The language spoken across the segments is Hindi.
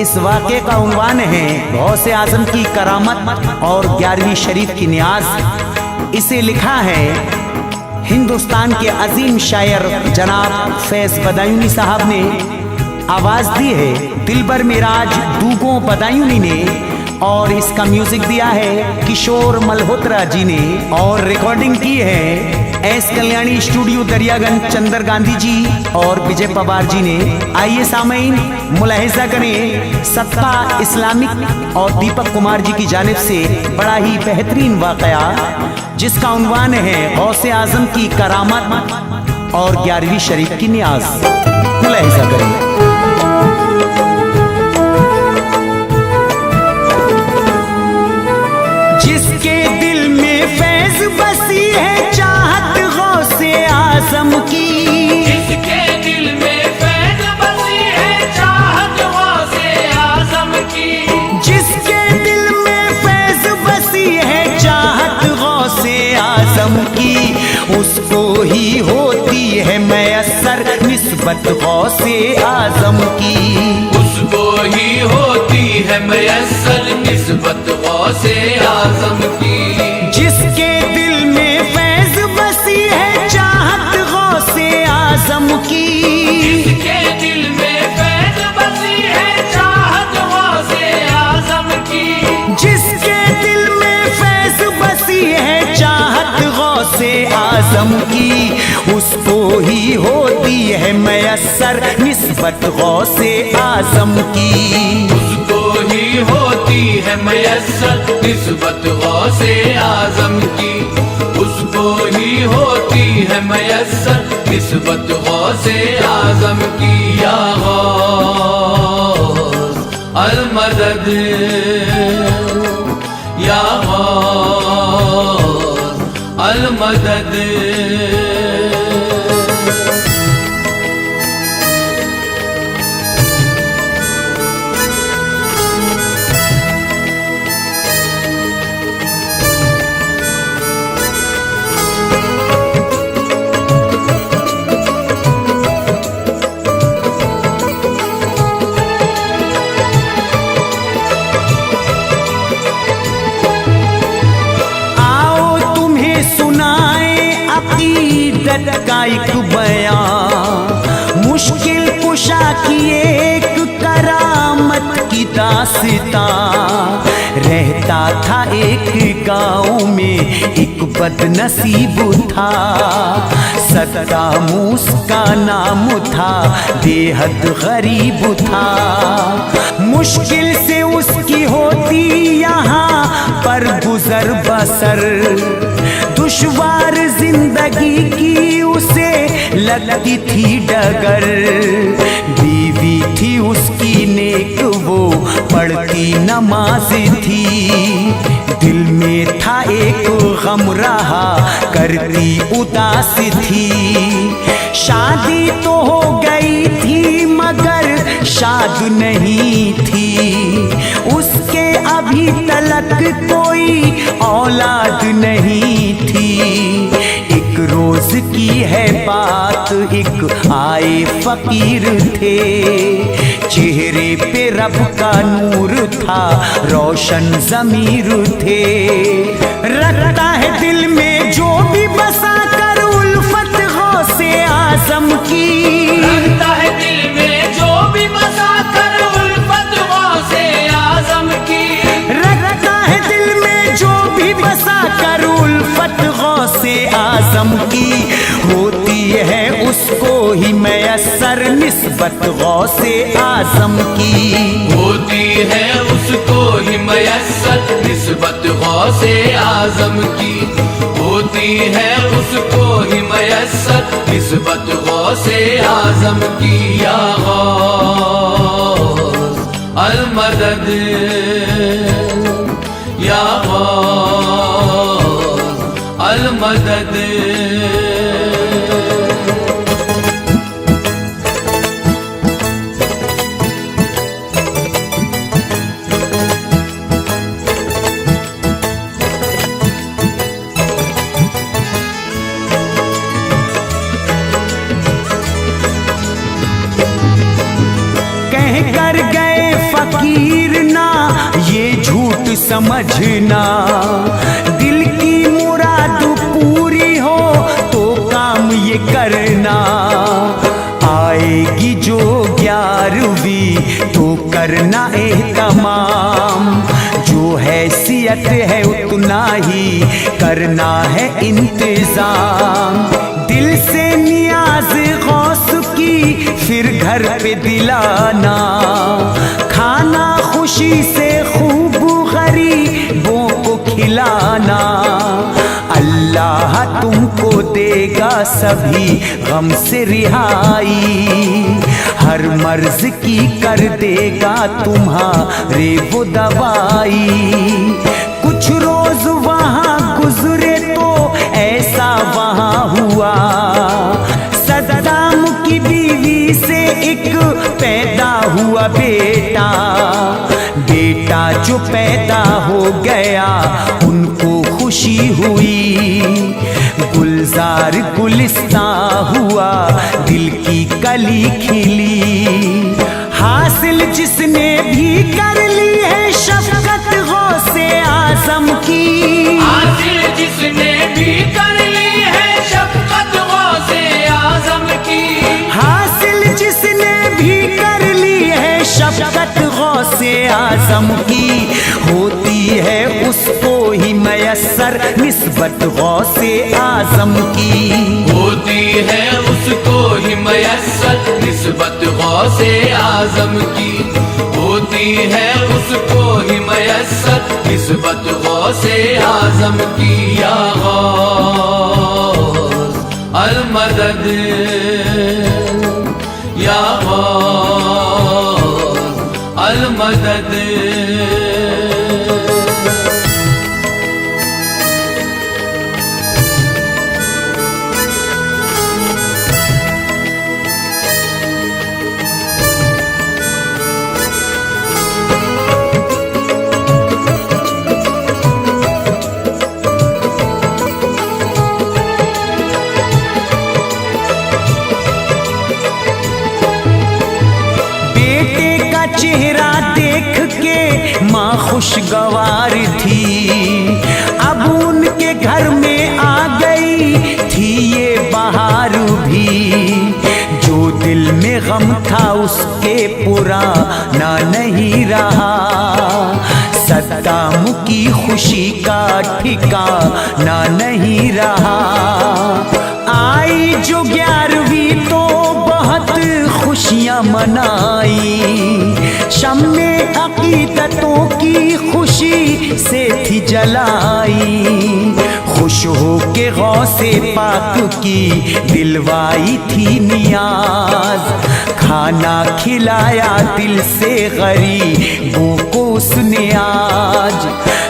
इस वाक़े का उन्वान है गौसे आज़म की करामत और 11वीं शरीफ की नियाज। इसे लिखा है हिंदुस्तान के अजीम शायर जनाब फैज़ बदायूनी साहब ने, आवाज़ दी है दिलबर मिराज दूगों बदायूनी ने, और इसका म्यूजिक दिया है किशोर मल्होत्रा जी ने, और रिकॉर्डिंग की है एस कल्याणी स्टूडियो दरियागंज चंदर गांधी जी और विजय पवार जी ने। आइए सामईन मुलाहिजा करें सत्ता इस्लामिक और दीपक कुमार जी की जानिब से बड़ा ही बेहतरीन वाक़या, जिसका उन्वान है गौसे आज़म की करामत और 11वीं शरीफ की नियाज। मुलाहिजा करें। जिसके दिल में फैज़ बसी है चाहत गौसे आज़म की, जिसके दिल में फैज़ बसी है चाहत गौसे आज़म की, जिसके दिल में फैज़ बसी है चाहत गौसे आज़म की, उसको ही होती है मैसर निस्बत गौसे आज़म की, उसको ही होती है मैसर निस्बत गौसे आज़म की। जिसके दिल में फैज़ बसी है चाहत गौसे आज़म की, जिसके दिल में फैज़ बसी है चाहत गौसे आज़म की, जिसके दिल में फैज़ बसी है चाहत गौसे आज़म की, उसको ही होती है मैसर निस्बत गौसे आज़म की, उसको ही होती है मैसर निस्बत गौसे आज़म की, उसको ही होती है मैसर निस्बत गौसे आज़म की। या गौस अल मदद, या गौस अल मदद। का एक बयां मुश्किल कुशा की एक करामत की दास्तां। रहता था एक गांव में एक बदनसीब था, सद्दामूस का नाम था, बेहद गरीब था। मुश्किल से उसकी होती यहाँ पर गुजर बसर, दुश्वार जिंदगी की उसे लगती थी डगर। बीवी थी उसकी नेक, वो पढ़ती नमाज थी, दिल में था एक गम रहा, करती उदास थी। शादी तो हो गई थी मगर शाद नहीं थी, उसके अभी तलक कोई औलाद नहीं थी। एक रोज की है बात, एक आए फकीर थे, चेहरे पे रब का नूर था, रोशन ज़मीर थे। रखता है दिल में जो भी बसा कर उल्फत गौसे आज़म की, रखता है दिल में जो भी बसा कर उल्फत गौसे आज़म की, रखता है दिल में जो भी बसा कर उल्फत गौसे आज़म की। होती है उसको ही मैसर निस्बत गौसे आज़म की, होती है उसको ही मैसर निस्बत गौसे आज़म की, होती है उसको ही मैसर निस्बत गौसे आज़म की। या गौस अल मदद, या गौस अल मदद। कह कर गए फकीर ना ये झूठ समझना। दिल की मुराद पूरी हो तो काम ये करना। आएगी जो 11वीं तो करना एहतमाम। जो हैसियत है उतना ही करना है इंतजाम। दिल से नियाज गौस की फिर घर पे दिलाना। खाना खुशी से खूब गरीबों को खिलाना। अल्लाह तुमको देगा सभी गम से रिहाई। हर मर्ज की कर देगा तुम्हारे वो दवाई। कुछ रोज वहाँ गुजरे तो ऐसा वहाँ हुआ। सद्दाम की बीवी से एक पैदा हुआ बेटा। बेटा जो पैदा हो गया उनको खुशी हुई। गुलजार गुलिस्तां हुआ, दिल की कली खिली। हासिल जिसने भी कर ली है शफ़क़त गौसे आज़म की। हासिल जिसने भी कर ली है शफ़क़त गौसे आज़म की। हासिल जिसने भी कर ली है शफ़क़त गौसे आज़म की। होती है उसको ही मयस्सर निस्बत गौसे आज़म की। होती है उसको ही मयस्सर निस्बत गौसे आज़म की। होती है उसको ही मयस्सर निस्बत गौसे आज़म की। या गौस अल मदद, या गौस अल मदद। चेहरा देख के माँ खुशगवार थी। अब उनके घर में आ गई थी ये बहार भी। जो दिल में गम था उसके पुराना नहीं रहा। सद्दाम की खुशी का ठिकाना नहीं रहा। आई जो 11वीं तो बहुत खुशियाँ मनाई। शम्मे अकीदतों की खुशी से थी जलाई। खुश हो के गौसे पाक की दिलवाई थी नियाज। खाना खिलाया दिल से गरीबों को उसने आज।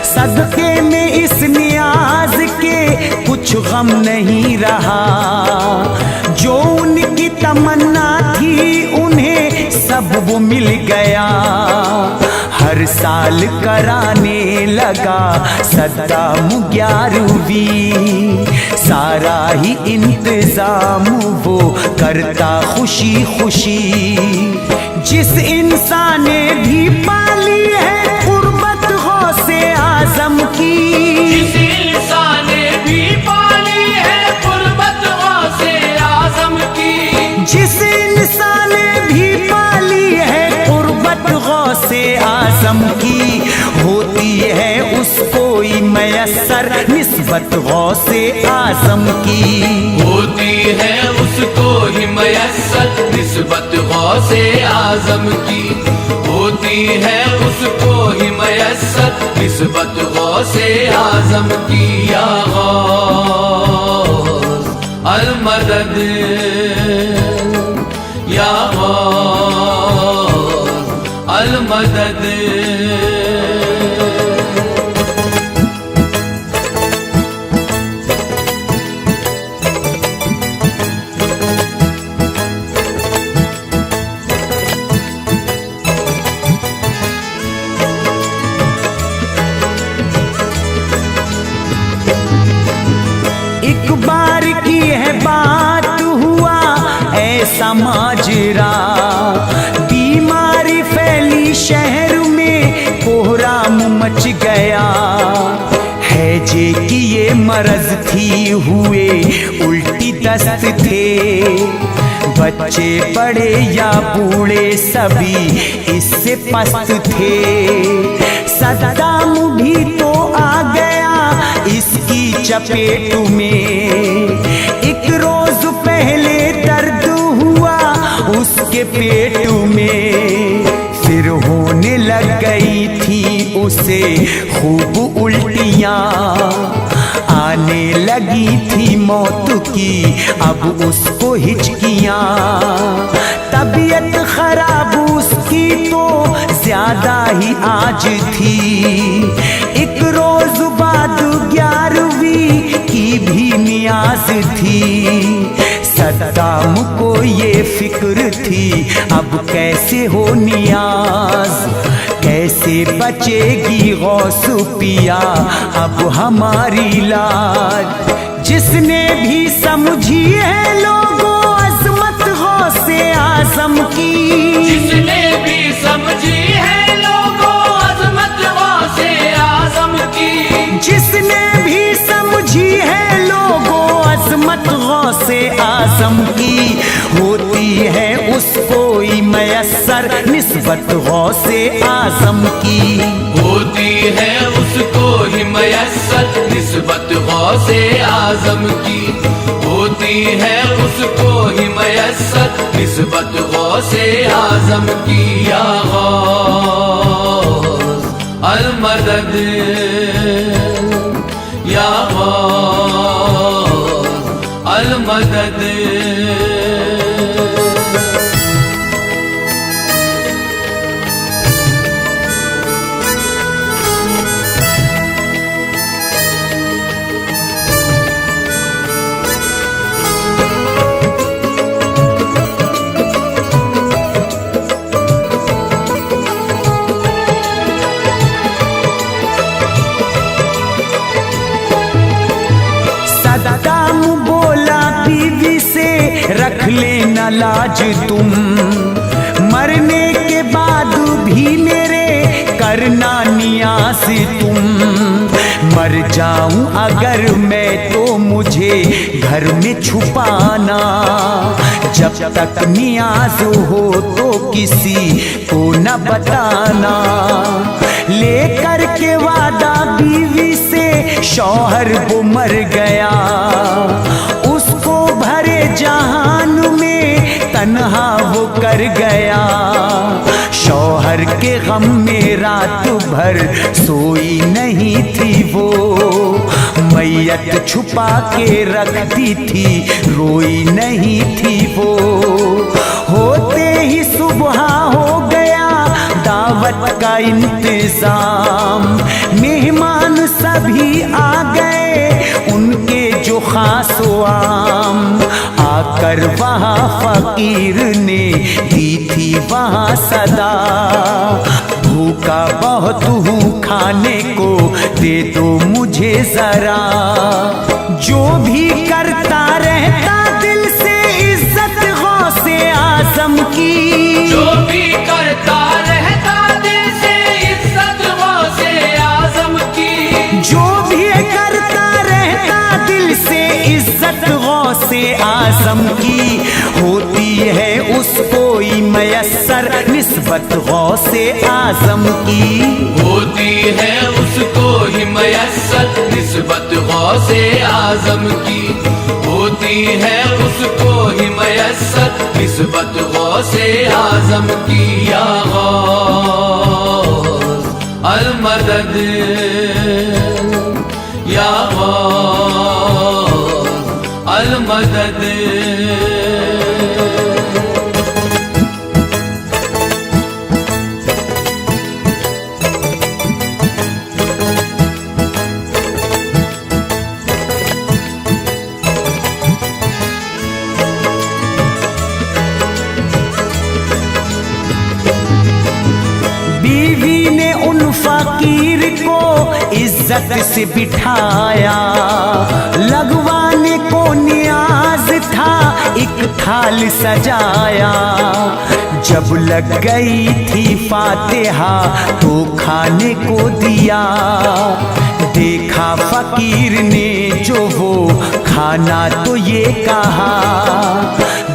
सदके में इस नियाज के कुछ गम नहीं रहा। जो उनकी तमन्ना थी उन्हें सब वो मिल गया। हर साल कराने लगा सद्दाम 11वीं। सारा ही इंतजाम वो करता खुशी खुशी। जिस इंसान ने भी पाली है कुर्बत गौसे आज़म की। जिस इंसान ने भी पाली है कुर्बत गौसे आज़म की। जिस इंसान ने भी पाली है कुर्बत गौसे आज़म की। होती है उसको ही मयस्सर निस्बत गौसे आज़म की। होती है उसको ही मयस्सर निस्बत गौसे आज़म की। होती है उसको ही मयस्सर निस्बत गौसे आज़म की। या गौस अल मदद, या गौस अल मदद। एक बार की है बात हुआ ऐसा माजरा। बीमारी फैली शहर मरज थी हुए उल्टी दस्त थे, बच्चे बड़े या बूढ़े सभी इससे पस्त थे। सद्दाम भी तो आ गया इसकी चपेट में, एक रोज पहले दर्द हुआ उसके पेट में, फिर होने लग गई थी उसे खूब उल्टियाँ, आने लगी थी मौत की अब उसको हिचकियाँ। तबीयत खराब उसकी तो ज्यादा ही आज थी, एक रोज बाद 11वीं की भी नियाज थी। सद्दाम को ये फिक्र थी अब कैसे हो नियाज, कैसे बचेगी गौस पिया अब हमारी लाज। जिसने भी समझी है लोगों अजमत गौसे आजम की, जिसने भी समझी है लोगों अजमत गौसे आजम की, जिसने भी समझी है लोगों अजमत गौसे आजम की, होती है उसको ही मयस्सर निस्बत गौसे आजम की, होती है उसको ही मयस्सर निस्बत गौसे आजम की, होती है उसको ही मयस्सर निस्बत गौसे आजम की। या गौस अल मदद, या गौस अल मदद। सद्दाम बोला बीवी से रख लेना लाज तुम, मरने के बाद भी मेरे करना नियाज तुम, मर जाऊं अगर मैं तो मुझे घर में छुपाना, जब तक नियाज हो तो किसी को न बताना। लेकर के वादा बीवी से शौहर वो मर गया, उसको भरे जहान में तन्हा वो कर गया, शौहर के गम में रात भर सोई नहीं थी वो, मैयत छुपा के रखती थी रोई नहीं थी वो। होते ही सुबह हो गया दावत का इंतजाम, मेहमान सभी आ गए उनके जो खास आम, आकर वहाँ फकीर ने दी थी वहाँ सदा, भूखा बहुत हूँ खाने को दे दो मुझे जरा, जो भी करता रहता दिल से इज्जत गौसे आजम की, जो भी करता रहता दिल से इज्जत गौसे आजम की, जो भी करता रहता दिल से इज्जत गौसे आजम की, होती है उसको ही मयस्सर निस्बत गौसे आजम की, होती है उसको ही मयस्सर निस्बत गौसे आजम की, होती है उसको ही मयस्सर निस्बत गौसे आजम की। या गौस अल मदद, या गौस अल मदद। बीवी ने उन फकीर को इज्जत से बिठाया, लगवाने को नियाज था एक थाल सजाया, जब लग गई थी फातिहा तो खाने को दिया, देखा फकीर ने जो वो खाना तो ये कहा,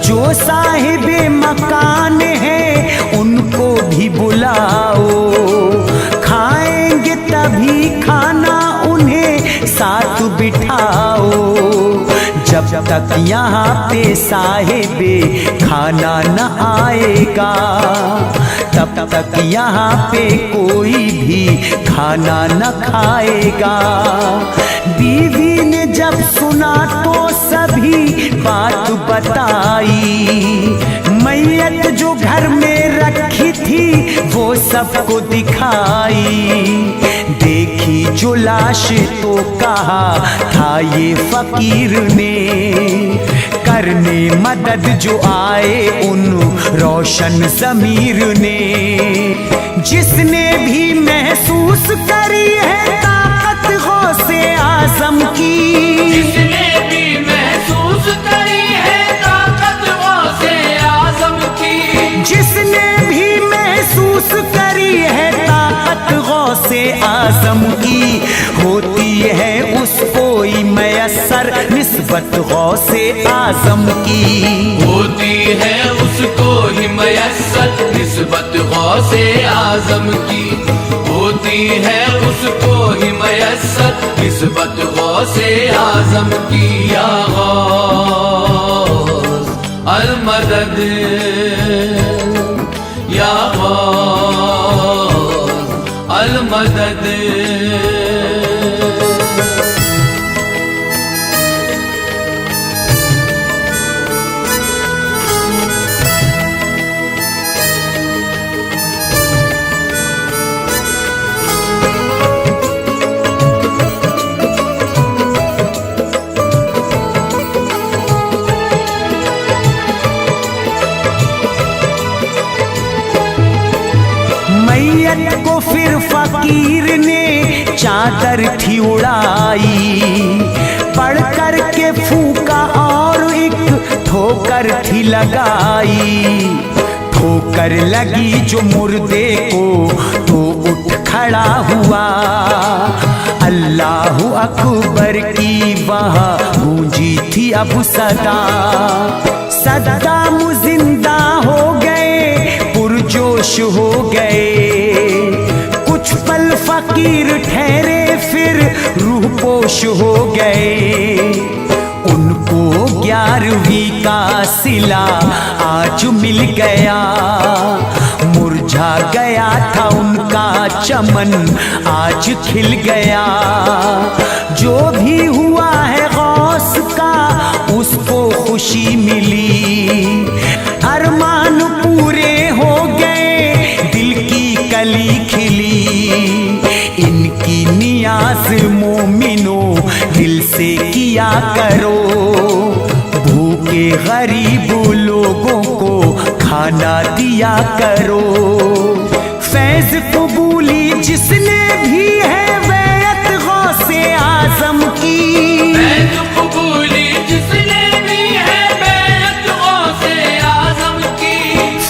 जो साहिबे मकान है उनको भी बुलाओ, खाएंगे तभी खाना उन्हें साथ बिठाओ। जब तक यहाँ पे साहिबे खाना न आएगा, तब तक यहाँ पे कोई भी खाना न खाएगा। बीवी ने जब सुना तो सभी बात बताई, मैयत जो घर में रखी थी वो सबको दिखाई। देखी जो लाश तो कहा था ये फकीर ने, करने मदद जो आए उन रोशन ज़मीर ने। जिसने भी महसूस करी है ताकत गौसे आज़म की, जिसने भी महसूस करी है ताकत गौसे आज़म की, जिसने भी महसूस करी है ताकत गौसे आज़म की, होती है उसको ही मयस्सर निस्बत गौसे आज़म की, होती है उसको ही मयस्सर निस्बत गौसे आज़म की, होती है उसको ही मयस्सर निस्बत गौसे आज़म की। या गौस अल मदद, या गौस अल मदद। मैयत को फिर फकीर ने चादर थी उड़ाई, पढ़ कर के फूका और एक ठोकर थी लगाई। ठोकर लगी जो मुर्दे को तो उठ खड़ा हुआ, अल्लाहु अकबर की वहाँ गूंजी थी अब सदा। सद्दाम जिंदा हो गए, पुरजोश हो गए, कुछ पल फकीर ठहरे फिर रूह पोश हो गए। उनको 11वीं का सिला आज मिल गया, मुरझा गया था उनका चमन आज खिल गया। जो भी हुआ है गौस का उसको खुशी मिली, अरमान पूरे हो गए, दिल की कली खिली। इनकी नियाज मोमिनो दिल से किया करो, भूखे गरीब लोगों को खाना दिया करो। फैज कबूली जिसने भी है बैत गौसे आज़म की, फैज कबूली जिसने भी है बैत गौसे आज़म की,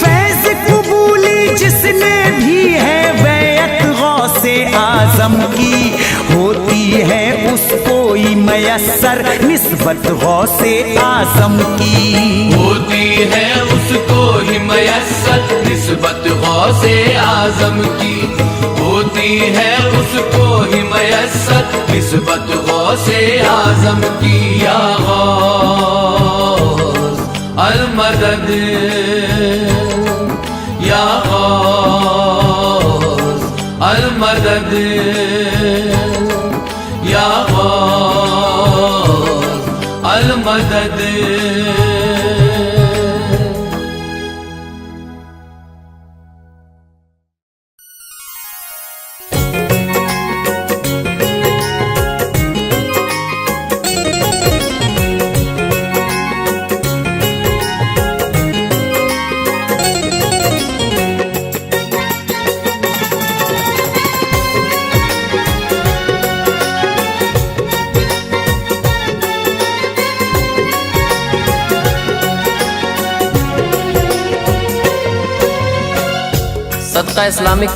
फैज कबूली जिसने भी है बैत गौसे आज़म की, होती है उसको ही मयस्सर निस्बत गौसे आज़म की, होती है उसको ही मयस्सर निस्बत गौसे आज़म की, होती है उसको ही मयस्सर निस्बत गौसे आज़म की। या गौस अल मदद, या गौस अल मदद, या गौस अल मदद। सत्ता इस्लामिक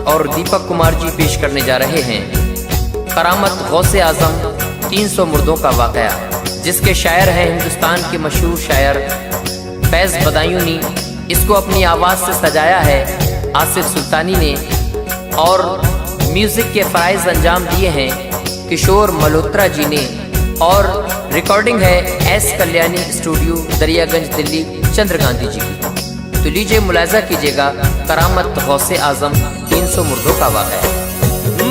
और दीपक कुमार जी पेश करने जा रहे हैं करामत गौसे आज़म 300 मुर्दों का वाक़या, जिसके शायर हैं हिंदुस्तान के मशहूर शायर फैज़ बदायूनी। इसको अपनी आवाज़ से सजाया है आसिफ सुल्तानी ने और म्यूज़िक के फ़राइज़ अंजाम दिए हैं किशोर मल्होत्रा जी ने और रिकॉर्डिंग है एस कल्याणी स्टूडियो दरियागंज दिल्ली चंद्र गांधी जी की। तो लीजिए मुलाज़ा कीजिएगा करामत गौसे आज़म 300 मुर्दों का वाक़या।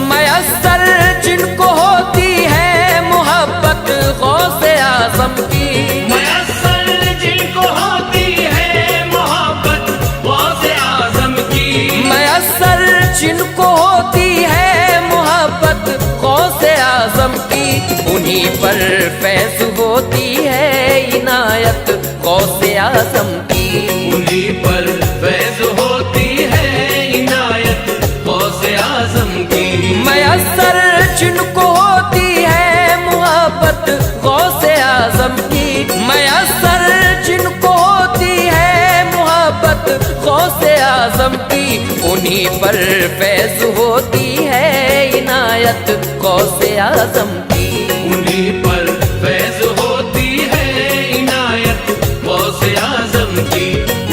मयस्सर जिनको होती है मोहब्बत गौसे आज़म की, मयस्सर जिनको होती है मोहब्बत गौसे आज़म की, मयस्सर जिनको होती है मोहब्बत गौसे आज़म की, उन्हीं पर फैज़ होती है इनायत गौसे आज़म की, उन्हीं पर फैज़ होती है इनायत गौसे आज़म की। मयस्सर जिनको होती है मोहब्बत गौसे आज़म की, मयस्सर जिनको होती है मोहब्बत गौसे आज़म की, उन्हीं पर फैज़ होती है इनायत गौसे आज़म की, उन्हीं पर फैज़ होती है इनायत गौसे आज़म की,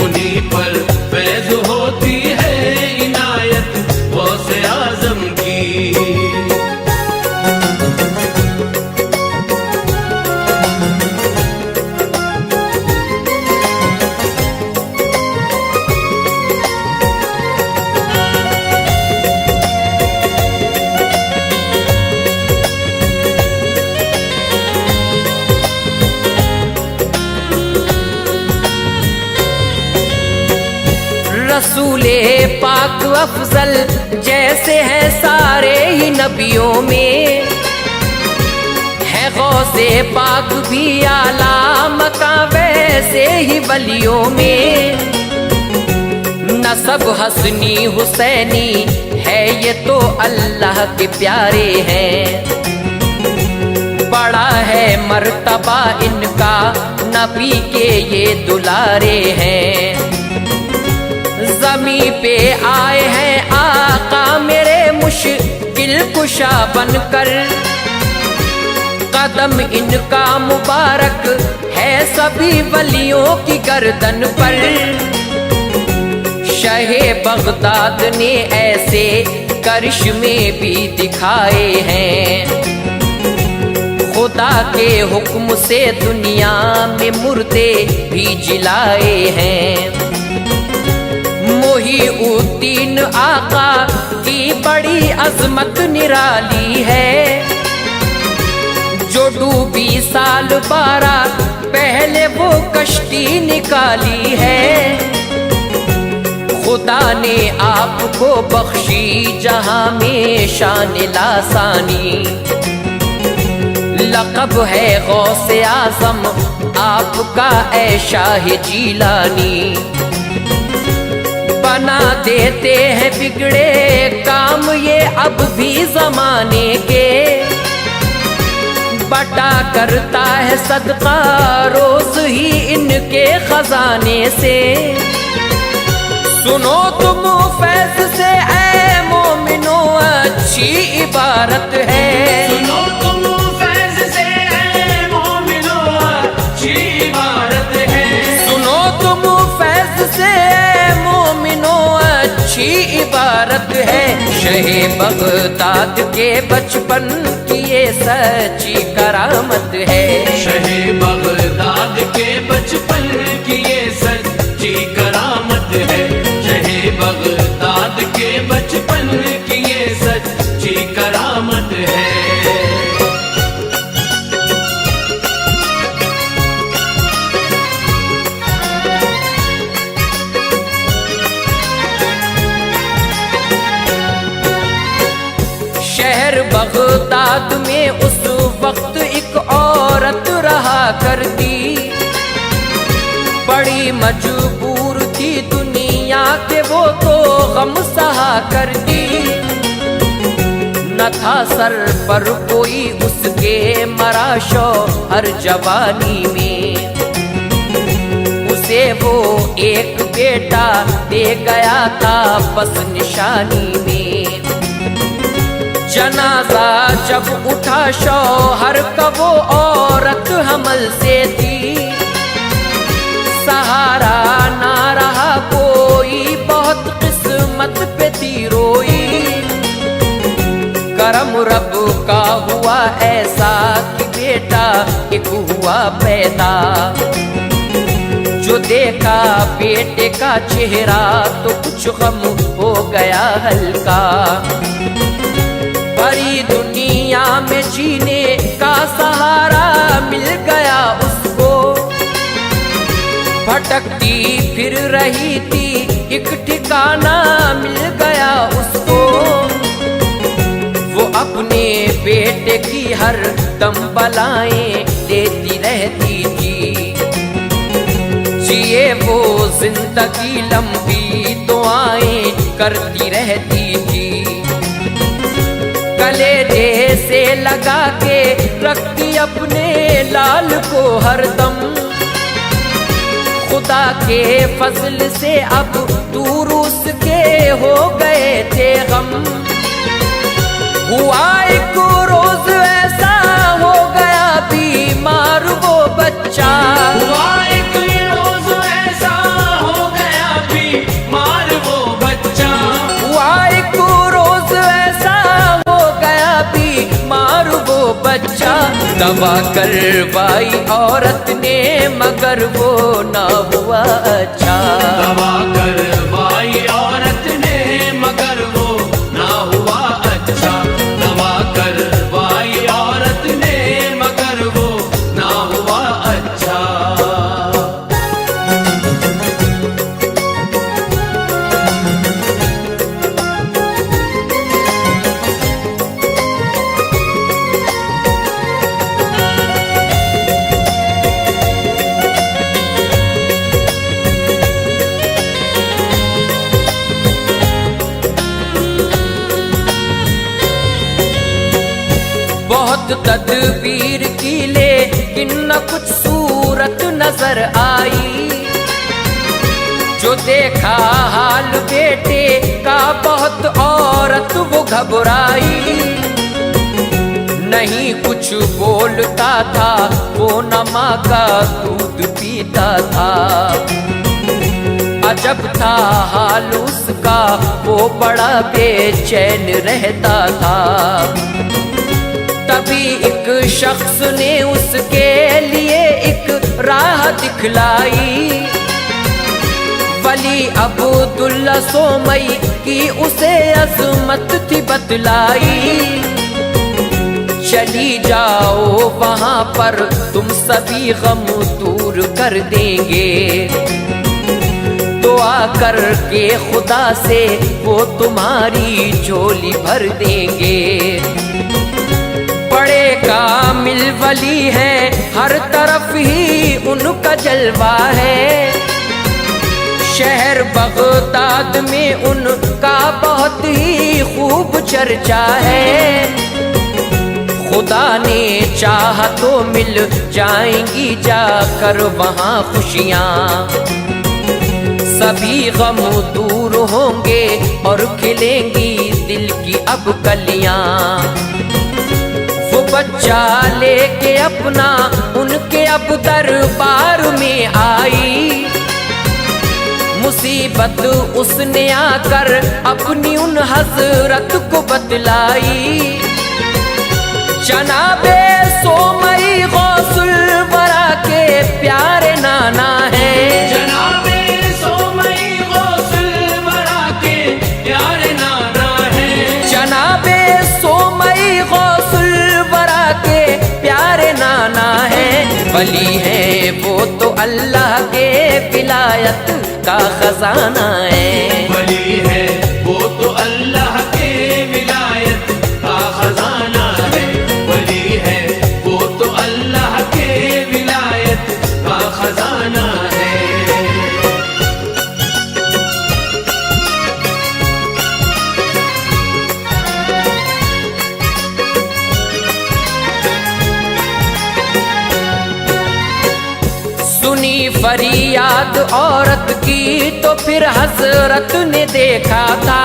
उन्हीं पर फैज़ होती है इनायत गौसे आज़म की। रसूले पाक अफजल जैसे हैं सारे ही नबियों में, है गौसे पाक भी आला मकाम वैसे ही वलियों में। नसब हसनी हुसैनी है ये तो अल्लाह के प्यारे हैं, बड़ा है मर्तबा इनका नबी के ये दुलारे हैं। ज़मीं पे आए हैं आका मेरे मुश्किल कुशा बनकर, कदम इनका मुबारक है सभी वलियों की गर्दन पर। शाहे बगदाद ने ऐसे करिश्मे भी दिखाए हैं, खुदा के हुक्म से दुनिया में मुर्दे भी जिलाए हैं। मोहीउद्दीन आका की बड़ी अजमत निराली है, जो डूबी साल 12 पहले वो कश्ती निकाली है। खुदा ने आपको बख्शी जहां में शान लासानी, लक़ब है गौसे आज़म आपका ऐ शाह जीलानी। बना देते हैं बिगड़े काम ये अब भी ज़माने के, बटा करता है सदका रोज ही इनके खजाने से। सुनो तुम फैज़ से ऐ मोमिनो अच्छी इबारत है, सुनो तुम फैज़ से ऐ मोमिनो अच्छी इबारत है, सुनो तुम फैज़ से अच्छी इबारत है। शहे बगदाद के बचपन की ये सच्ची करामत है, शहे बगदाद के बचपन की ये सच्ची करामत है, शहे बगदाद के बचपन की ये सच्ची करामत है। शहर बगदाद में उस वक्त एक औरत रहा करती, बड़ी मजबूर थी दुनिया के वो तो गम सहा करती। न था सर पर कोई उसके मरा शौहर जवानी में, उसे वो एक बेटा दे गया था बस निशानी में। जनाजा जब उठा शौहर का वो औरत हमल से थी, सहारा ना रहा कोई, बहुत किस्मत पे थी रोई। करम रब का हुआ ऐसा कि बेटा एक हुआ पैदा, जो देखा बेटे का चेहरा तो कुछ गम हो गया हल्का। भरी दुनिया में जीने का सहारा मिल गया उसको, भटकती फिर रही थी एक ठिकाना मिल गया उसको। वो अपने बेटे की हर दम बलाएं देती रहती थी, जिए वो जिंदगी लंबी दुआएं करती रहती थी। कलेजे से लगा के रखती अपने लाल को हरदम, खुदा के फजल से अब दूर उसके हो गए थे गम। हुआ एक रोज ऐसा हो गया बीमार वो बच्चा, हुआ एक रोज ऐसा हो गया बीमार वो बच्चा, हुआ एक रोज ऐसा हो गया बीमार वो बच्चा। दवा करवाई औरत ने मगर वो ना हुआ अच्छा, दवा करवाई औरत ने मगर वो ना हुआ अच्छा, दवा करवाई औरत ने मगर वो ना हुआ अच्छा। बहुत तदबीर की लेकिन न कुछ सूरत नजर आई, जो देखा हाल बेटे का बहुत औरत वो घबराई। नहीं कुछ बोलता था वो न माँ का दूध पीता था, अजब था हाल उसका वो बड़ा बेचैन रहता था। तभी एक शख्स ने उसके लिए एक राह दिखलाई, वली अब्दुल्ला सोमई की उसे अजमत थी बतलाई। चली जाओ वहां पर तुम सभी गम दूर कर देंगे, दुआ करके खुदा से वो तुम्हारी झोली भर देंगे। बड़े कामिल वली है, हर तरफ ही उनका जलवा है। शहर बगदाद में उनका बहुत ही खूब चर्चा है। खुदा ने चाहा तो मिल जाएंगी जाकर वहाँ खुशियाँ, सभी गम दूर होंगे और खिलेंगी दिल की अब कलियाँ। वो बच्चा लेके अपना उनके अब दरबार में आई, मुसीबत उसने आकर अपनी उन हजरत को बतलाई। जनाबे सोमई गौसुल वरा के प्यारे नाना है, जनाबे सोमई गौसुल वरा के प्यारे नाना है, जनाबे सोमई गौसुल वरा के प्यारे नाना है। वली है वो तो अल्लाह के विलायत का खजाना है, वली है वो तो अल्लाह के विलायत का खजाना है, वली है वो तो अल्लाह के विलायत का खजाना है। सुनी फरियाद औरत की तो फिर हजरत ने देखा था,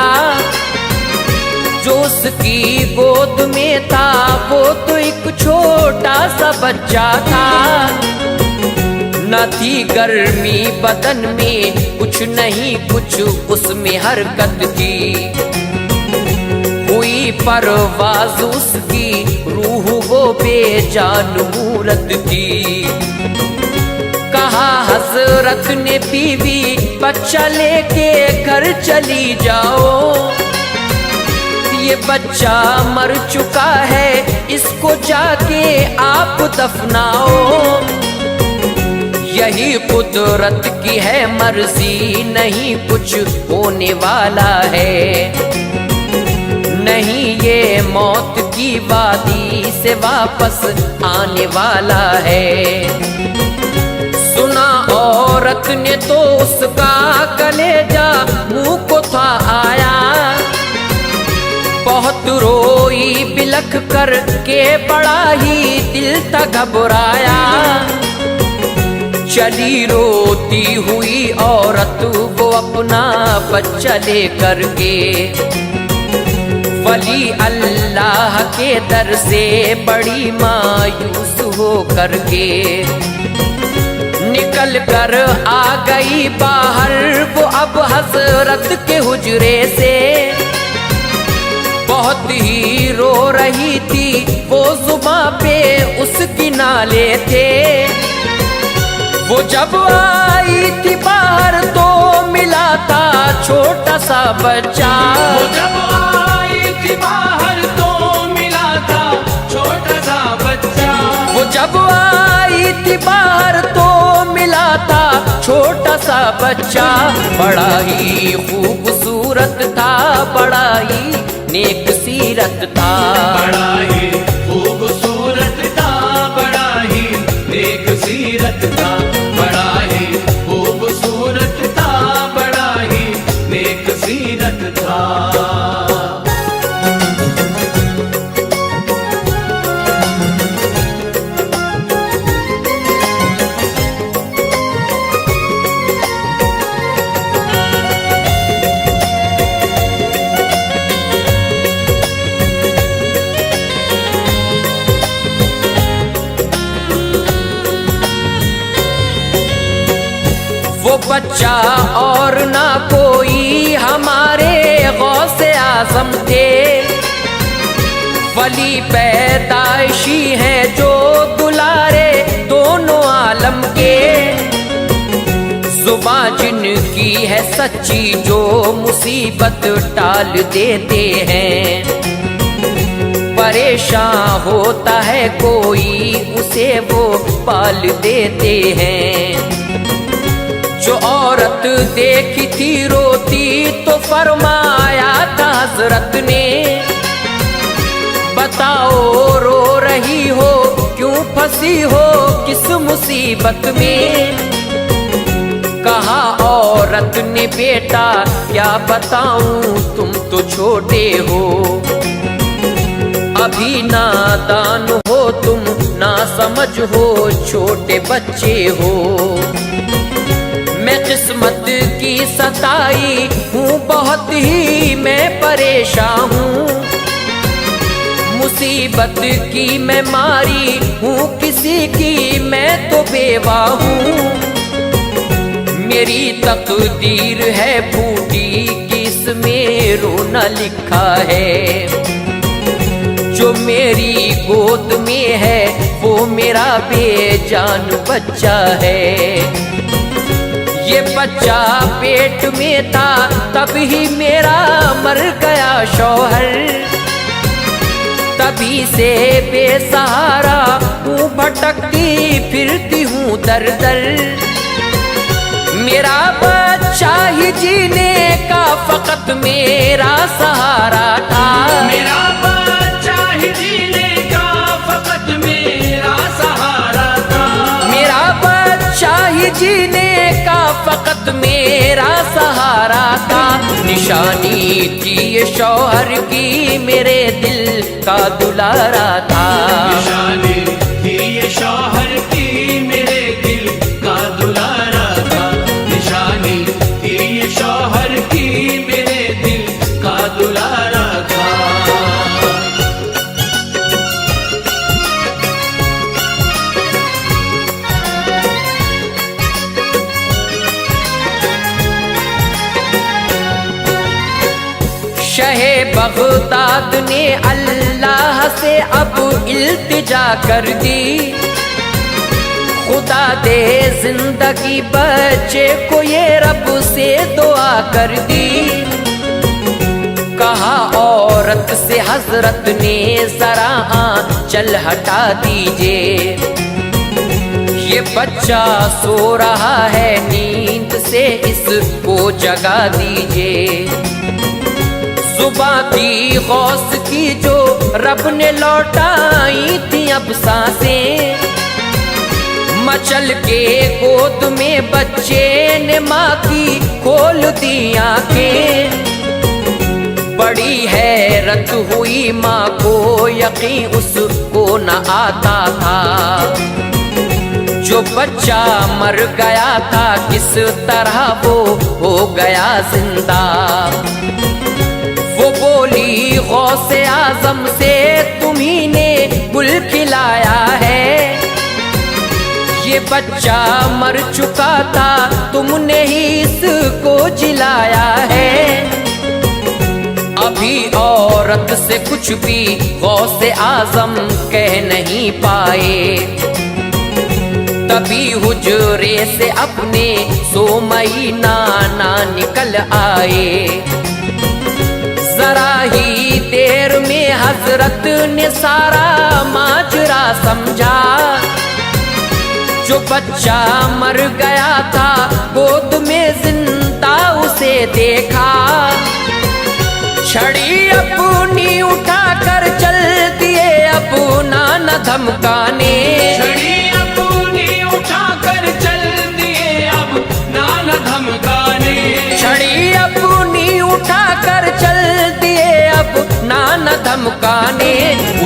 जो उसकी गोद में था वो तो एक छोटा सा बच्चा था। न थी गर्मी बदन में, कुछ नहीं कुछ उसमें हरकत थी। हुई परवाज़ उसकी, रूह वो बेजान मूरत थी। कहा हजरत ने बीवी बच्चा लेके घर चली जाओ, ये बच्चा मर चुका है, इसको जाके आप दफनाओ। यही कुदरत की है मर्जी, नहीं कुछ होने वाला है। नहीं ये मौत की वादी से वापस आने वाला है। सुना औरत ने तो उसका कलेजा मुंह को था आया। बहुत रोई बिलख कर के बड़ा ही दिल था घबराया। चली रोती हुई औरत वो अपना बच्चा लेकर के, वली अल्लाह के दर से बड़ी मायूस हो करके निकल कर आ गई बाहर वो अब हजरत के हुजरे से। बहुत ही रो रही थी वो, जुबां पे उसकी नाले थे। वो जब आई थी बाहर तो मिला था छोटा सा बच्चा। वो जब आई थी बाहर तो मिला था छोटा सा बच्चा। वो जब आई थी बाहर तो मिला था छोटा सा बच्चा। बड़ा ही खूबसूरत था, बड़ा ही नेक सीरत था। बड़ा ही खूबसूरत था, बड़ा ही नेक सीरत था। बड़ा ही खूबसूरत था, बड़ा ही नेक सीरत था। वो बच्चा और ना कोई हमारे गौसे आज़म थे। वली पैदाइशी हैं जो दुलारे दोनों आलम के। जुबां जिनकी है सच्ची जो मुसीबत टाल देते हैं। परेशान होता है कोई उसे वो पाल देते हैं। जो औरत देखी थी रोती तो फरमाया था हजरत ने, बताओ रो रही हो क्यों, फंसी हो किस मुसीबत में। कहा औरत ने बेटा क्या बताऊं तुम तो छोटे हो, अभी नादान हो तुम, ना समझ हो, छोटे बच्चे हो। मैं किस्मत की सताई हूँ बहुत ही मैं परेशान हूँ। मुसीबत की मैं मारी हूँ किसी की मैं तो बेवा हूँ। मेरी तकदीर है फूटी किसमें रोना लिखा है। जो मेरी गोद में है वो मेरा बेजान बच्चा है। ये बच्चा पेट में था तभी मेरा मर गया शौहर। तभी से बेसहारा हूँ भटकती फिरती हूँ दर दर। मेरा बच्चा ही जीने का फकत मेरा सहारा था। मेरा बच्चा ही जीने का फकत मेरा सहारा था। मेरा बच्चा ही जीने का फकत मेरा सहारा था। निशानी थी ये शौहर की मेरे दिल का दुलारा था। निशानी थी ये शौहर की मेरे दिल का दुलारा था। निशानी थी ये शौहर की मेरे दिल का दुलारा था। शहे बगदाद ने अल्लाह से अब इल्तिजा कर दी, खुदा दे जिंदगी बच्चे को ये रब से दुआ कर दी। कहा औरत से हजरत ने जरा आंचल हटा दीजिए, ये बच्चा सो रहा है नींद से इसको जगा दीजिए। सुबह थी गौस की जो रब ने लौटाई थी अब सांसें, मचल के गोद में बच्चे ने माँ की खोल दी आंखें। बड़ी हैरत हुई माँ को, यकीन उसको न आता था, जो बच्चा मर गया था किस तरह वो हो गया जिंदा। वो बोली गौसे आजम से तुम्ही ने गुल खिलाया है, ये बच्चा मर चुका था तुमने ही इसको जिलाया है। अभी औरत से कुछ भी गौसे आजम कह नहीं पाए, तभी हुजरे से अपने सोमई नाना निकल आए। जरा ही देर में हजरत ने सारा माजरा समझा, जो बच्चा मर गया था गोद में जिंदा उसे देखा। छड़ी अपनी उठा कर चल दिए अपना न धमकाने, छड़ी अपनी उठा कर चल दिए अब नाना धमकाने। छड़ी अपनी उठा कर चल दिए अब नाना धमकाने।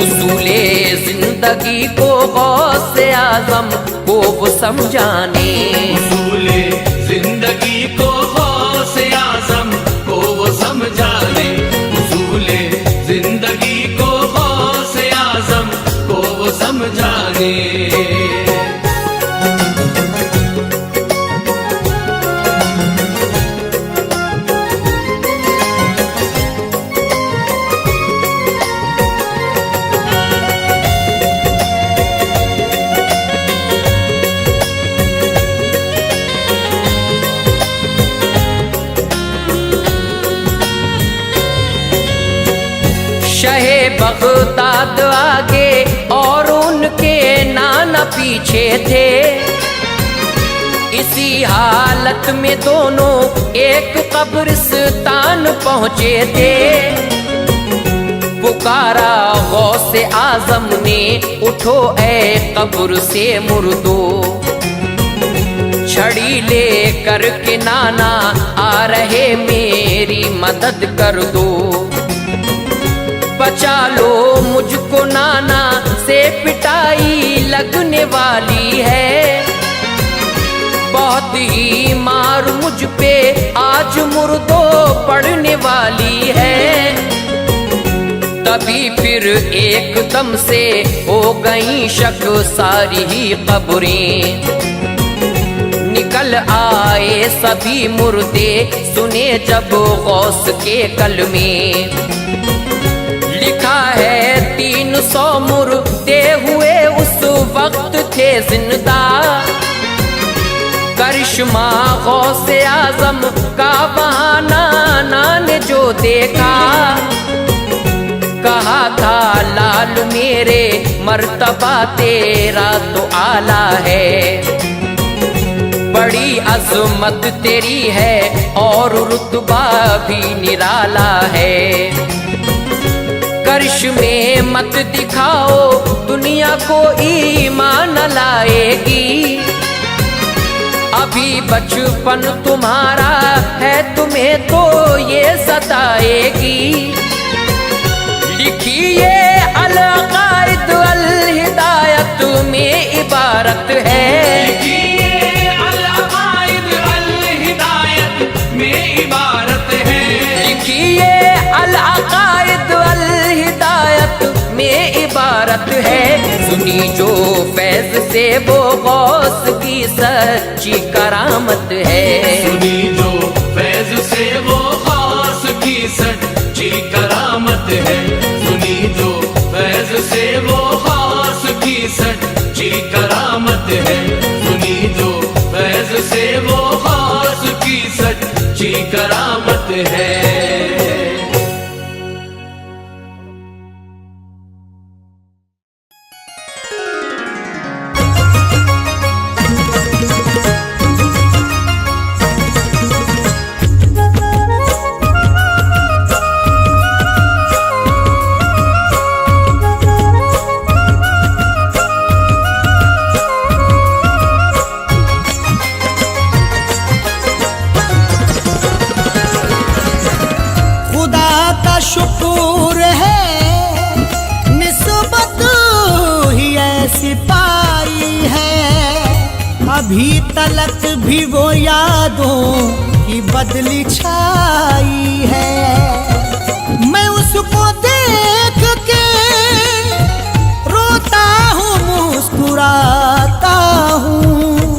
उसूले जिंदगी को गौसे आजम को वो समझाने, उसूले जिंदगी को गौसे आजम को वो समझाने। उसूले जिंदगी को गौसे आजम को वो समझाने। शहे बगदाद आगे और उनके नाना पीछे थे, इसी हालत में दोनों एक कब्रिस्तान पहुंचे थे। पुकारा गौसे आजम ने उठो ऐ कब्र से मुर्दो, छड़ी ले कर के नाना आ रहे मेरी मदद कर दो। बचा लो मुझको नाना से पिटाई लगने वाली है, बहुत ही मार मुझ पे आज मुर्दो पड़ने वाली है। तभी फिर एकदम से हो गई शक सारी ही कब्रें, निकल आए सभी मुर्दे सुने जब गौस के कलमे। लिखा है 300 मुर्दे हुए उस वक्त थे जिंदा, करिश्मा गौसे आजम का बहाना नाना ने जो देखा। कहा था लाल मेरे मर्तबा तेरा तो आला है, बड़ी अजमत तेरी है और रुतबा भी निराला है। करिश्मे मत दिखाओ दुनिया को ईमान लाएगी, अभी बचपन तुम्हारा है तुम्हें तो ये सताएगी। लिखिए अल अकाइद अल हिदायत में इबारत है, लिखिए अल अकाइद अल हिदायत में इबारत है। लिखिए अल अकाइद अल हिदायत में इबारत है। सुनी जो फैज से वो गौस की सच्ची करामत है, सुनी जो फैज से वो गौस की सच्ची तेरी करामत है। शुक्र है निस्बत ही ऐसी पाई है, अभी तलक भी वो यादों की बदली छाई है। मैं उसको देख के रोता हूँ मुस्कुराता हूँ,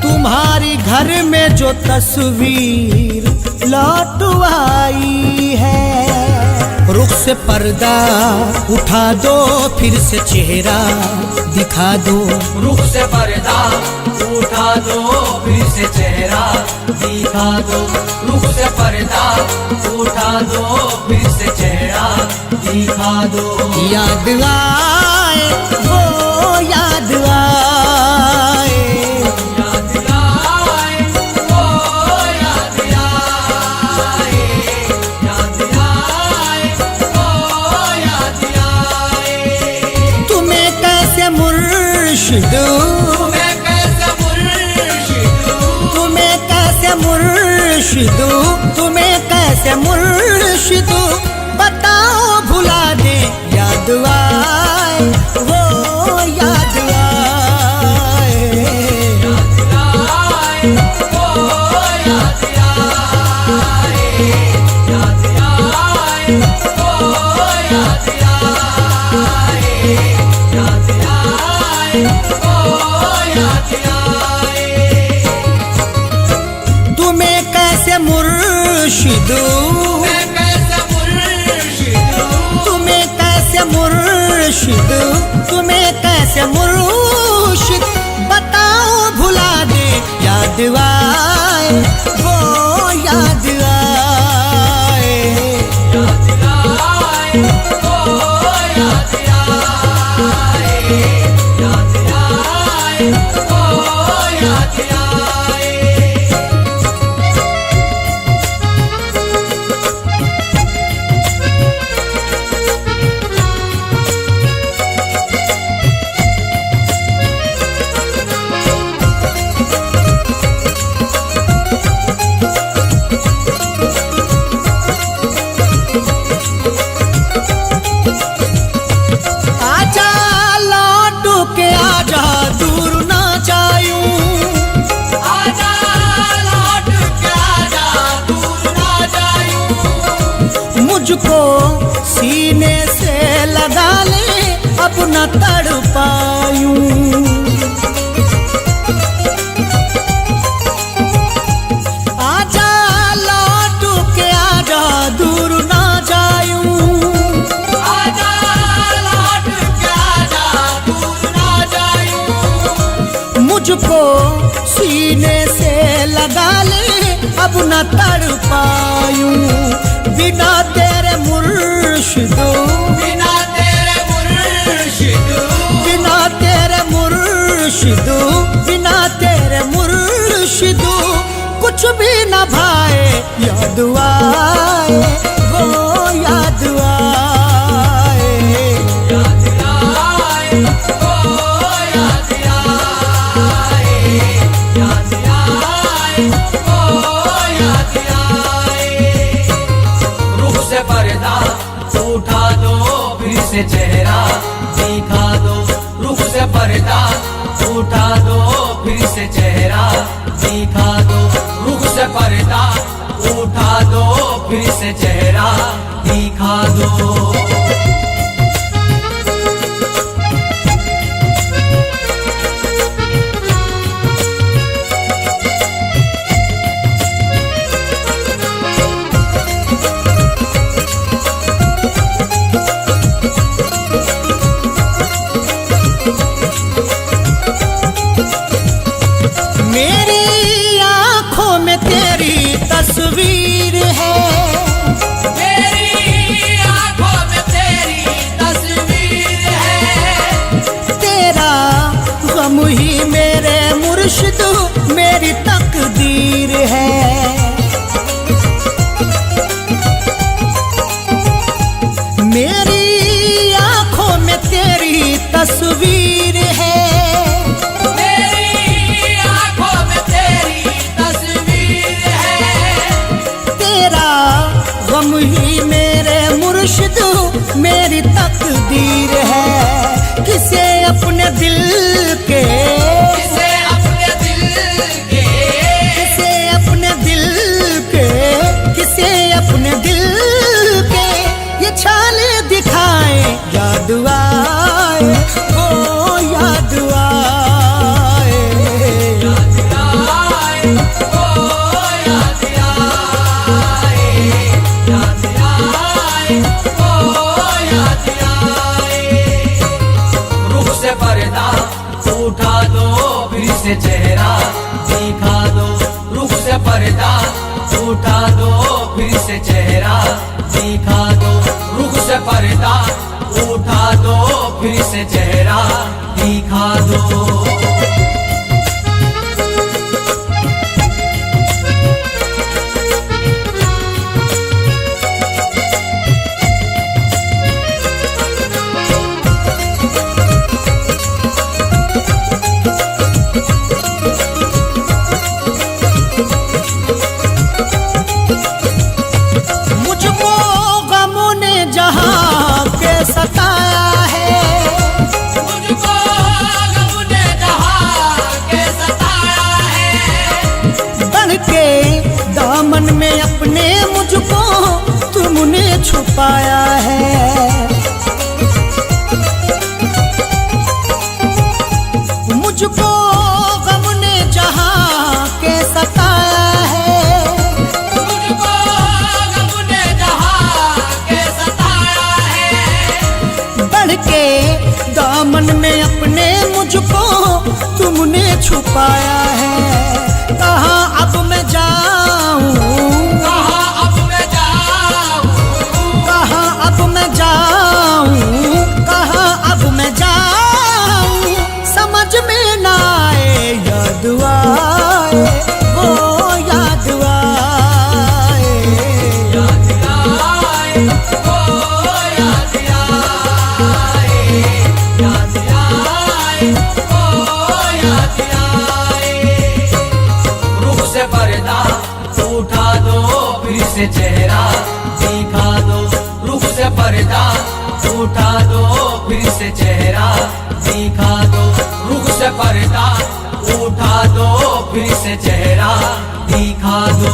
तुम्हारी घर में जो तस्वीर लौट आई है। रुख से पर्दा उठा दो, फिर से चेहरा दिखा दो। रुख से पर्दा उठा दो, फिर से चेहरा दिखा दो। रुख से पर्दा उठा दो, फिर से चेहरा दिखा दो। याद आए वो याद आए, तुम्हें कैसे मुर्शिदू बताओ भुला दे। याद आए वो याद आए, याद आए वो याद आए, याद आए वो याद आए, याद आए वो याद आए। तुम्हें कैसे मुर्शिदू, तुम्हें कैसे मुर्शिद, तुम्हें कैसे मुर्शिद बताओ भुला दे। याद आए वो याद आए, याद आए वो याद आए, याद आए वो याद आए। मुझको सीने से लगा ले, अब न तड़पायूं। आजा लौट के आजा, दूर ना जायूं। आजा लौट के आजा, दूर ना जायूं। मुझको सीने से लगा ले, अब न तड़पायूं। बिना तेरे मुर्शिदो, बिना तेरे मुर्शिदो, बिना तेरे मुर्शिदो, बिना तेरे मुर्शिदो कुछ भी न भाए। याद आए वो याद आए, याद आए वो याद आए, याद आए वो याद आए। रुख से पर्दा उठा दो, फिर से चेहरा दिखा दो। रुख से पर्दा उठा दो, फिर से चेहरा दिखा दो। रुख से पर्दा उठा दो, फिर से चेहरा दिखा दो। मेरी आंखों में तेरी तस्वीर तस्वीर है, मेरी आंखों में तेरी तस्वीर है। तेरा गम ही मेरे मुर्शिद मेरी तकदीर है। मेरी आंखों में तेरी तस्वीर है, मेरी आंखों में तेरी तस्वीर है। तेरा गम ही मेरे मुर्शिद मेरी तकदीर है। किसे अपने दिल के, किसे अपने दिल के, किसे अपने दिल के, किसे अपने दिल के ये छाले दिखाए, याद आए ओ याद आए। याद आए ओ याद आए, याद आए ओ याद आए। रुख से पर्दा उठा दो, फिर से चेहरा दिखा दो। रुख से पर्दा उठा दो, फिर से चेहरा दिखा दो। रुख से पर्दा उठा दो, फिर से चेहरा दिखा दो। मुझको गमों ने जहाँ के सताया है, मुझको गम ने जहाँ के सताया है। बढ़ के दामन में अपने मुझको तुमने छुपाया है। मुझको गम ने जहाँ के सताया है, मुझको गम ने जहाँ के सताया है। बढ़ के दामन में अपने मुझको तुमने छुपाया है। कहाँ अब मैं जाऊँ, कहाँ अब मैं जाऊँ, कहाँ अब मैं जाऊँ, कहाँ अब मैं जाऊँ, समझ में ना आए, याद आए वो याद आए। याद आए ओ याद आए, याद आए ओ याद आए। रुख से पर्दा उठा दो, फिर से चेहरा दिखा दो। रुख से पर्दा उठा दो, फिर से चेहरा दिखा दो। रुख से पर्दा उठा दो, फिर से चेहरा दिखा दो।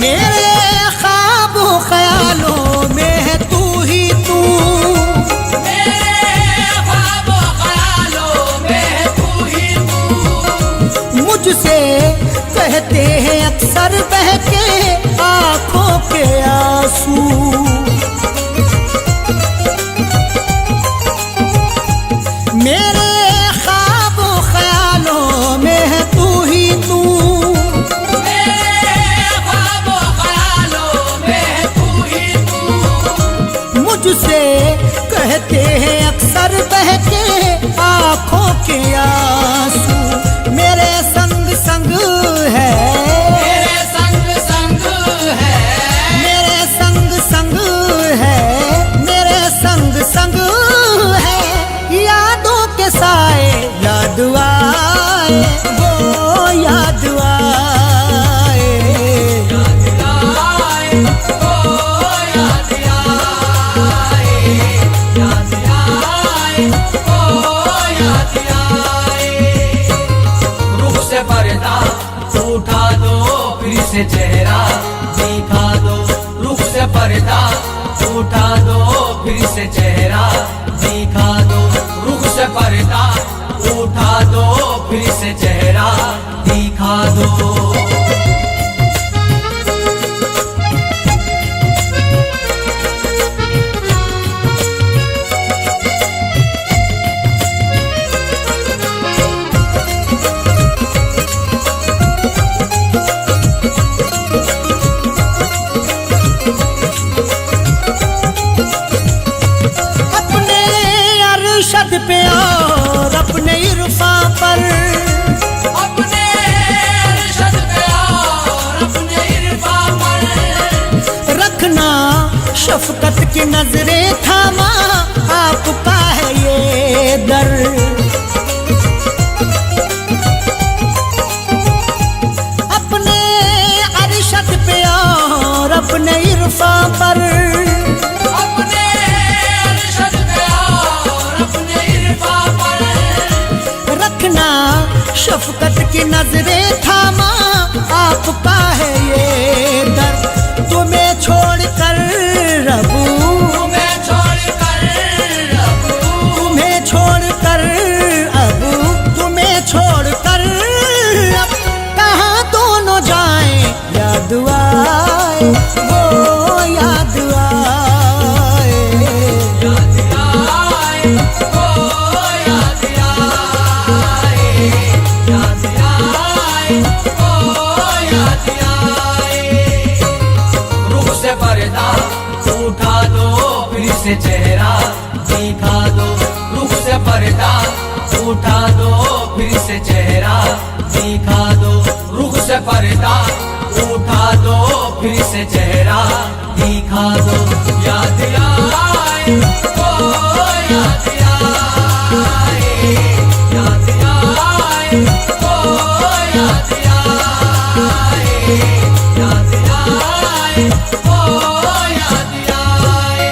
मेरे ख्वाबों ख्यालों में है तू ही तू, मेरे ख्वाबों ख्यालों में तू ही तू। मुझसे कहते हैं अक्सर बह के आंखों के आंसू। मेरे ख्वाबों ख्यालों में है तू ही तू, मेरे ख्वाबों ख्यालों में तू ही तू। मुझसे कहते हैं अक्सर बह के आंखों के आंसू। मेरे संग संग है, मेरे संग संग है, मेरे संग संग है, मेरे संग संग है। यादों के साए याद आए वो याद आए। याद आए ओ याद आए, याद आए ओ याद आए। रुख से पर्दा उठा दो, फिर से चेहरा दिखा दो। रुख से पर्दा उठा दो, फिर से चेहरा दिखा दो। रुख से से पर्दा उठा दो, फिर से चेहरा दिखा दो। अरशद पे और अपने इरफा पर, अपने अरशद पे और अपने इरफा पर रखना शफकत की नजरें थामा, आपका है ये दर। अपने अरशद पे और अपने इरफा पर, शफकत की नजरें थामा, आपका है ये दर। तुम्हें छोड़कर रबू, तुम्हें छोड़कर रबू, तुम्हें छोड़कर अबू, तुम्हें छोड़कर अब कहाँ दोनों जाएं, याद आए वो याद आए, याद आए वो याद आए, याद आए वो याद आए। रूह से पर्दा उठा दो, फिर से चेहरा दिखा दो। रूह से पर्दा उठा दो, फिर से चेहरा दिखा दो। रूह से पर्दा उठा दो, फिर से चेहरा दिखा दो। याद आए वो याद आए, याद आए वो याद आए, याद आए वो याद आए।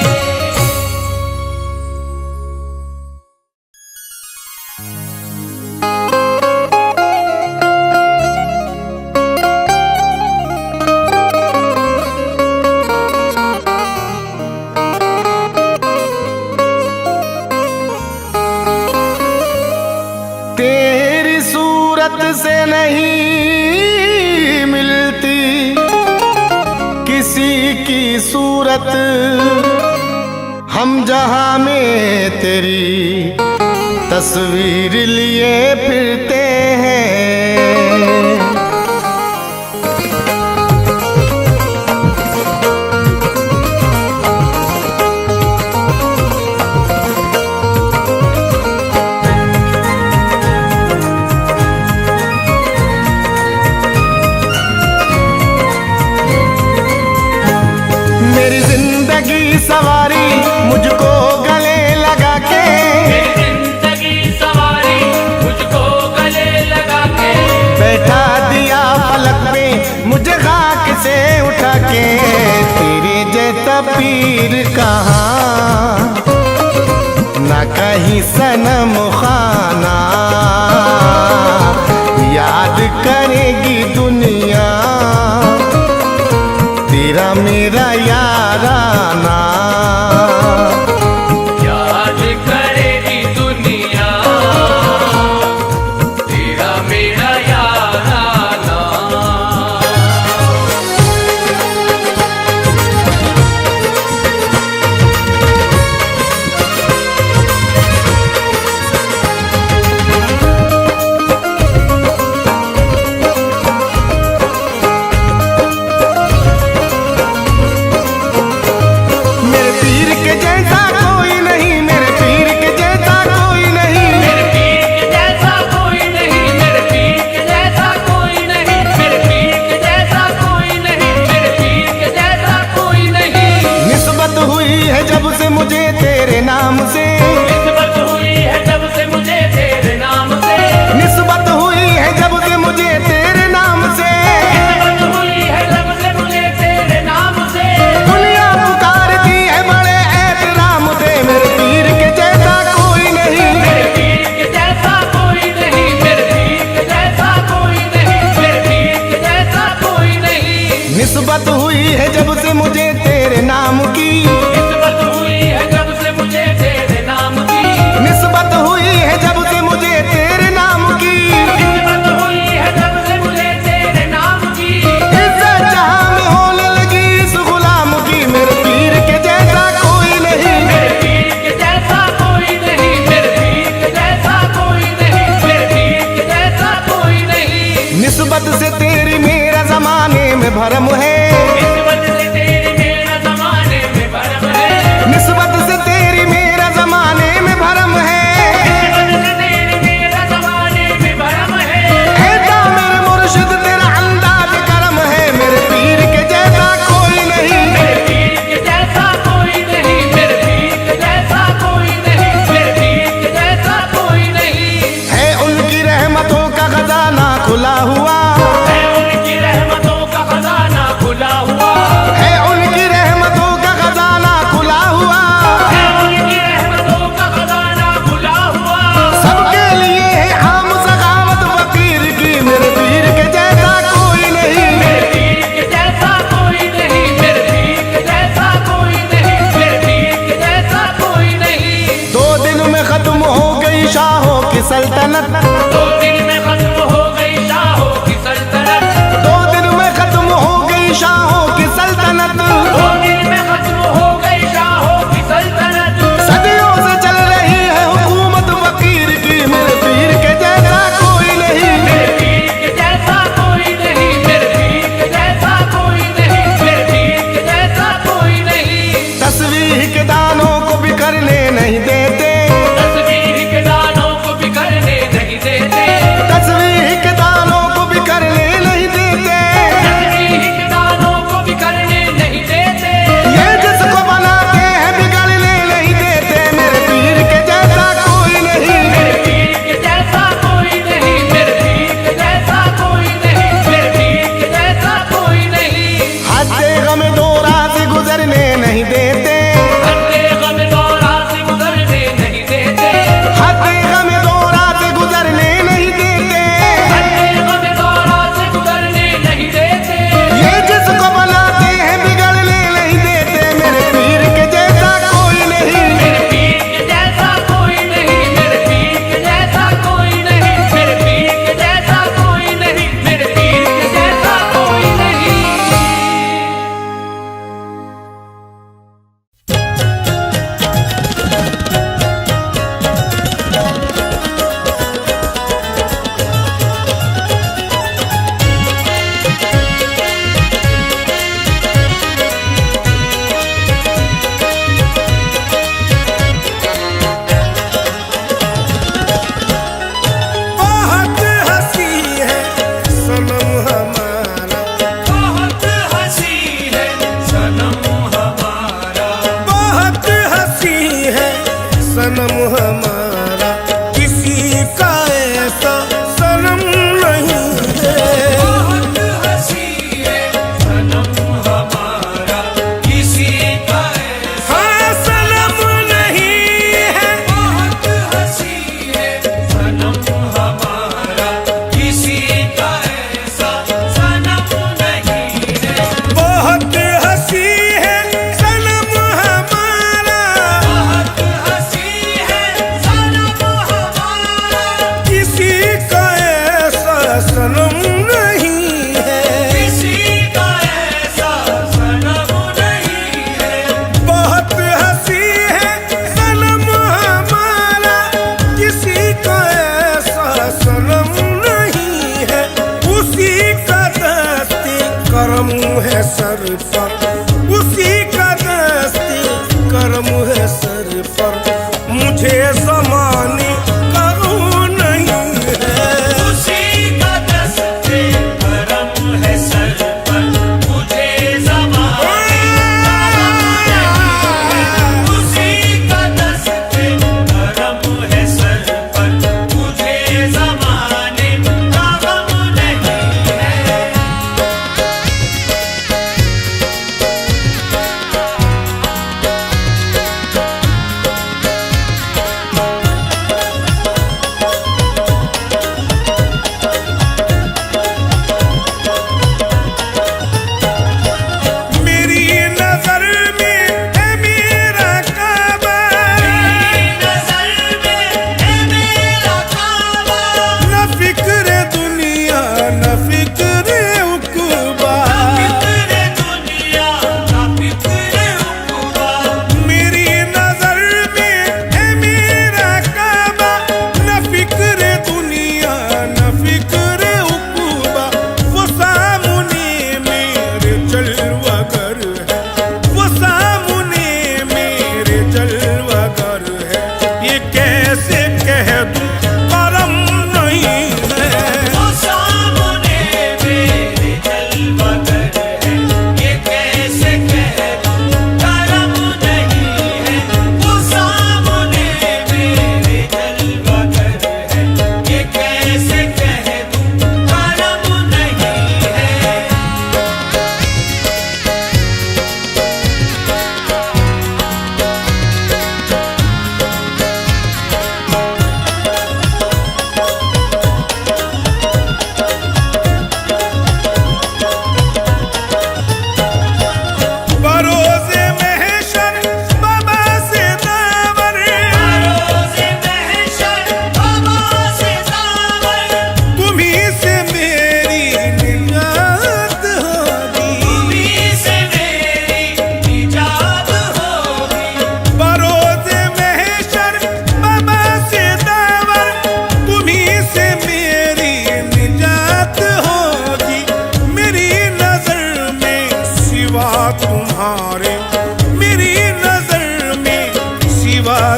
तेरी सूरत से नहीं मिलती किसी की सूरत, हम जहां में तेरी तस्वीर लिए फिरते हैं। मेरी जिंदगी सवारी मुझको गले लगा के, मेरी जिंदगी सवारी मुझको गले लगा के, बैठा दिया फलक में मुझे खाक से उठा के। तेरे जैसा पीर कहाँ, ना कहीं सनम खाना, याद करेगी दुनिया तेरा मेरा याराना। याद करेगी दुनिया तेरा मेरा याराना। सल्तनत। 2 दिन में खत्म हो गई शाहों की सल्तनत। 2 दिन में खत्म हो गई शाहों की सल्तनत। 2 दिन में खत्म हो गई शाहों की सल्तनत। सदियों से चल रही है हुकूमत फकीर की, मेरे पीर के जैसा कोई नहीं। मेरे पीर के जैसा कोई नहीं, मेरे पीर के जैसा कोई नहीं, मेरे पीर के जैसा कोई नहीं। तस्वीर के दानों को बिखरने नहीं देते, तस्वीर के दानों को बिखरने नहीं देते। तस्वीर के दानों को बिखरने नहीं देते। तस्वीर के दानों को बिखरने नहीं देते। ये जिसको बनाते हैं बिगड़ने नहीं देते, मेरे पीर के जैसा कोई नहीं। मेरे पीर के जैसा कोई नहीं, मेरे पीर के जैसा कोई नहीं, मेरे पीर के जैसा कोई नहीं। हद्दे गम दौरा से गुजरने नहीं देते, हद्दे गम दौरा से गुजरने नहीं देते। हद्दे गम दौरा से गुजरने नहीं देते। हद्दे गम दौरा से गुजरने नहीं देते। ये जिसको बनाते हैं बिगड़ने नहीं देते, मेरे पीर के जैसा कोई नहीं। मेरे पीर के जैसा कोई नहीं, मेरे पीर के जैसा कोई नहीं, मेरे पीर के जैसा कोई नहीं, मेरे पीर के जैसा कोई नहीं। बहुत हंसी है सनम हमारा, बहुत हंसी है सनम हमारा। बहुत हंसी है सनम हमारा, किसी का ऐसा सनम नहीं है। बहुत हंसी है सनम हमारा, किसी का ऐसा। हाँ सनम नहीं है, बहुत हंसी है सनम हमारा, किसी का ऐसा सनम नहीं है। बहुत हंसी है सनम हमारा, बहुत हंसी है सनम हमारा, किसी का ऐसा सनम नहीं है। किसी का ऐसा सनम नहीं है। बहुत हंसी है सनम हमारा, किसी का ऐसा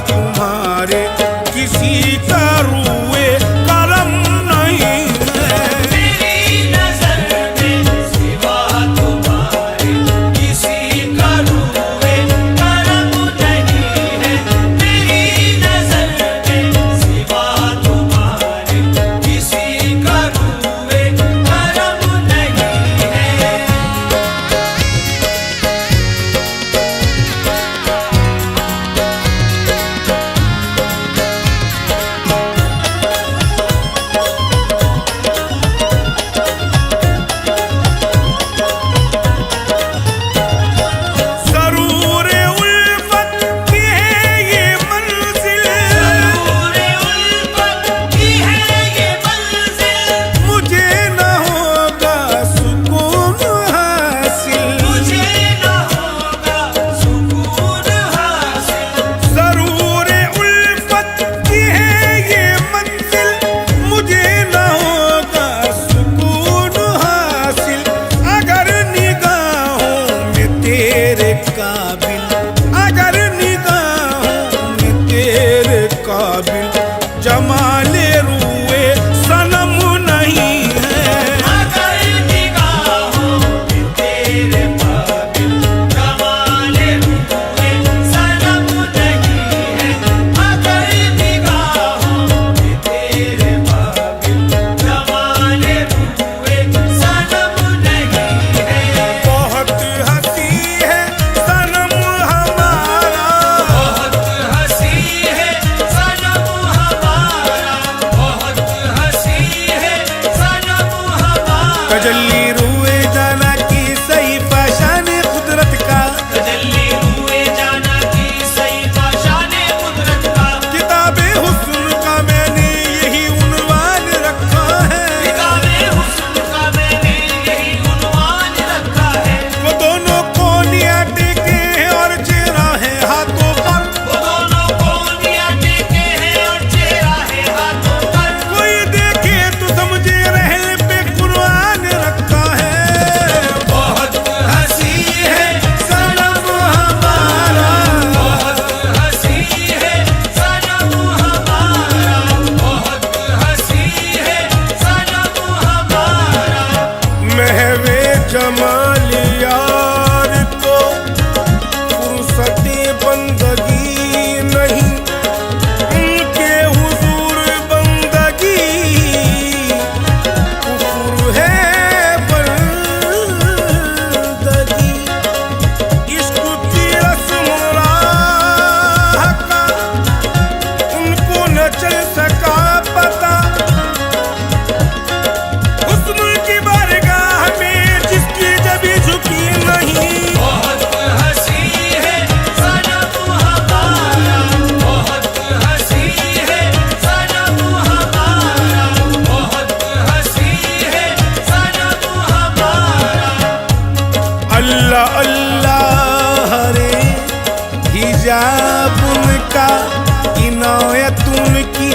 तुम्हारे किसी का रुए करम नहीं है। मेरी नजर में सिवा तुम्हारे किसी का रुए करम नहीं है। मेरी नजर में सिवा तुम्हारे किसी का रुए करम नहीं है। ज़रूर उल्फत की है ये मंजिल, ज़रूर उल्फत की है ये मंजिल, मुझे न होगा सुकून हासिल। मुझे न होगा सुकून हासिल। ज़रूर उल्फत की है ये मंजिल, मुझे न होगा सुकून हासिल। अगर निगाहों में तेरे काबिल, अगर निगाहों में तेरे काबिल जमाले रुए सनम नहीं है। अगर निगाहों में तेरे काबिल जमाले रुए सनम नहीं है। अगर निगाहों में तेरे काबिल जमाले रुए सनम नहीं है। बहुत हंसी है सनम हमारा, बहुत हंसी है सनम हमारा, बहुत हंसी है सनम हमारा। तजल्ली रुए जाना की सही पाशान कुदरत का, तजल्ली हुए जाना की सही पाशान कुदरत का। किताबे हुस्न का मैंने यही उन्वान रखा है। किताबे हुस्न का मैंने यही उन्वान रखा है। वो दोनों कोनियां टेके हैं और चेहरा है हाथों पर, वो दोनों कोनियां टेके हैं और चेहरा है हाथों पर। कोई देखे तो समझे रहल पे कुरान रखा है। बहुत हंसी है सनम हमारा, बहुत हंसी है सनम हमारा, बहुत हंसी है सनम हमारा। महवे जमाल यार को फुर्सते बंदगी नहीं, उनके हुजूर बंदगी कुफर है बंदगी। इश्क की रस्म राह का उनको न चल सका पता, हुस्न की बारगाह में जिसकी जबी झुकी नहीं। बहुत हंसी है सनम हमारा, बहुत हंसी है सनम हमारा, बहुत हंसी है सनम हमारा। अल्लाह अल्लाह रे हिजाब उनका, इनायत उनकी,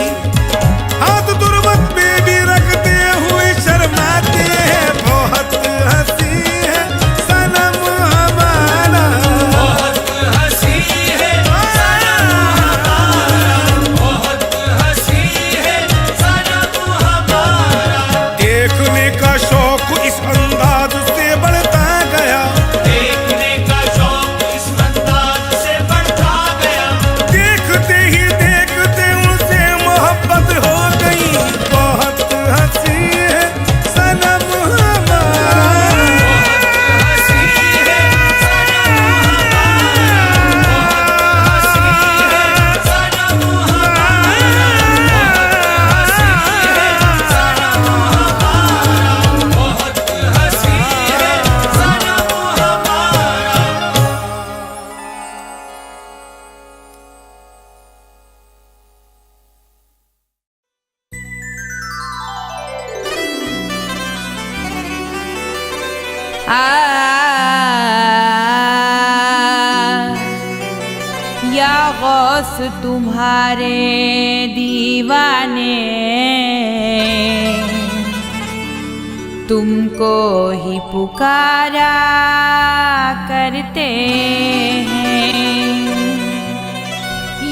हाथ तुरबत पे भी रखते हुए शर्माते हैं। बहुत हंसी है सनम हमारा, बहुत हंसी है सनम हमारा, बहुत हंसी है सनम हमारा। देखने का शौक इस अंदाज से बढ़ता गया, देखने का शौक इस अंदाज से बढ़ता गया। देखते ही देखते उनसे मोहब्बत हो गई। बहुत हंसी है सनम हमारा, हंसी है सनम हमारा, हंसी है सनम हमारा, हंसी है सनम हमारा, बहुत हंसी है सनम हमारा। या गौस तुम्हारे दीवाने तुमको ही पुकारा करते हैं।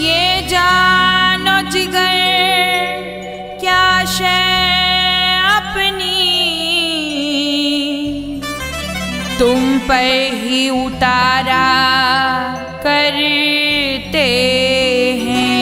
ये जानो जिगर क्या शय अपनी, तुम पर ही उतारा करते हैं।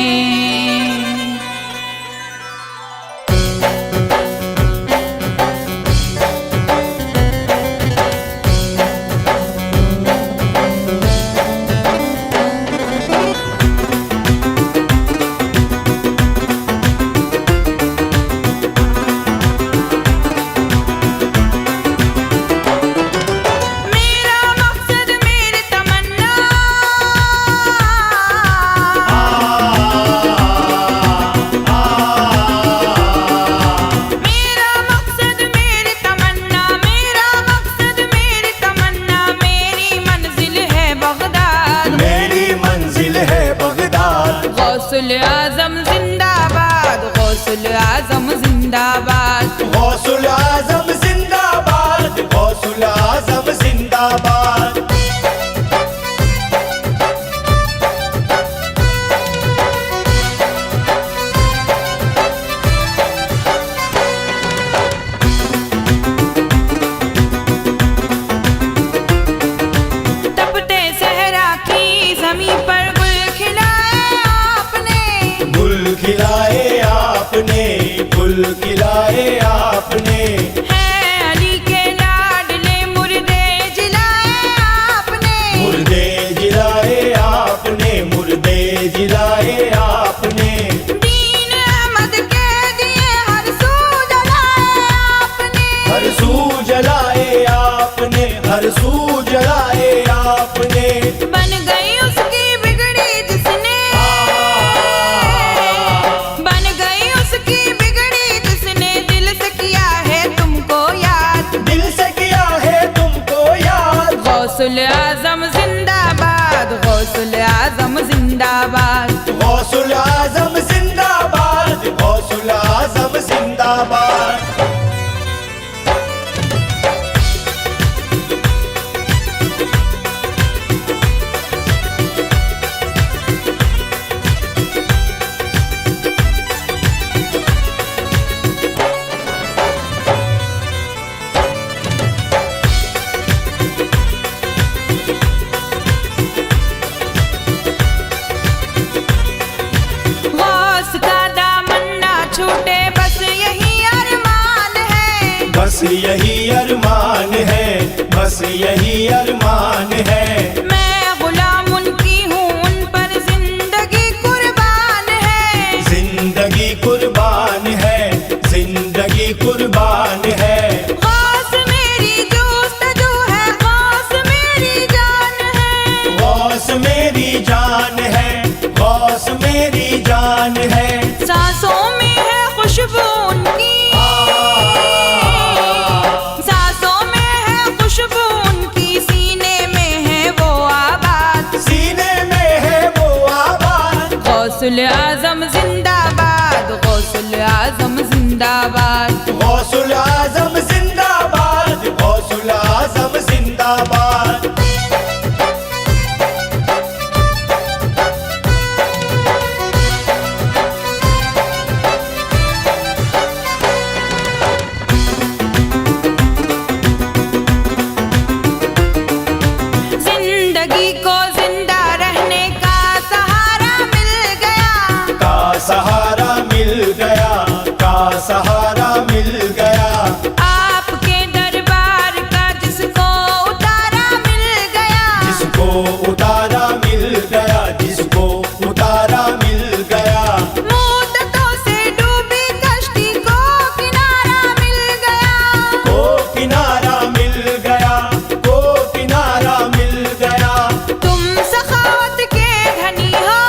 गौसुल आजम जिंदाबाद, गौसुल आजम जिंदाबाद, गौसुल आजम जिंदाबाद, गौसुल आजम जिंदाबाद। तपते सहरा की ज़मीं पर गुल खिलाए आपने, गुल खिलाए आपने, गुल खिलाए आपने। है अली के लाडले मुर्दे जिलाए आपने, मुर्दे जिलाए आपने, मुर्दे जिलाए आपने। दीन अहमद के दिए हर सू जलाए आपने, हर सू जलाए आपने, हर सू जलाए आपने। बन गई उसकी बिगड़ी जिसने, बन गई उसकी बिगड़ी जिसने दिल से किया है तुमको याद, दिल से किया है तुमको याद। गौसुल आजम जिंदाबाद, गौसुल आजम जिंदाबाद, गौसुल आजम जिंदाबाद, गौसुल आजम जिंदाबाद। गौस का दामन ना छूटे बस यही अरमान है, बस यही अरमान है, बस यही अरमान है। मैं गुलाम उनकी हूँ, उन पर जिंदगी कुर्बान है, जिंदगी कुर्बान है, जिंदगी कुर्बान है। गौस मेरी जोस्तजू है, गौस मेरी जान है, गौस मेरी जान है, गौस मेरी जान है। सांसों में है खुशबू उनकी, सांसों में है खुशबू उनकी, सीने में है वो आबाद, सीने में है वो आबाद। गौसुल आजम जिंदाबाद, गौसुल आजम जिंदाबाद, गौसुल आजम जिंदाबाद, गौसुल आजम जिंदाबाद। जिंदगी को जिंदा रहने का सहारा मिल गया, का सहारा मिल गया, का सहारा मिल गया। आपके दरबार का जिसको उतारा मिल गया, जिसको उतारा मिल गया, जिसको उतारा मिल गया। मुद्दतों से डूबी कश्ती को किनारा मिल गया, को किनारा मिल गया, को किनारा मिल गया। तुम सखावत के धनी हो,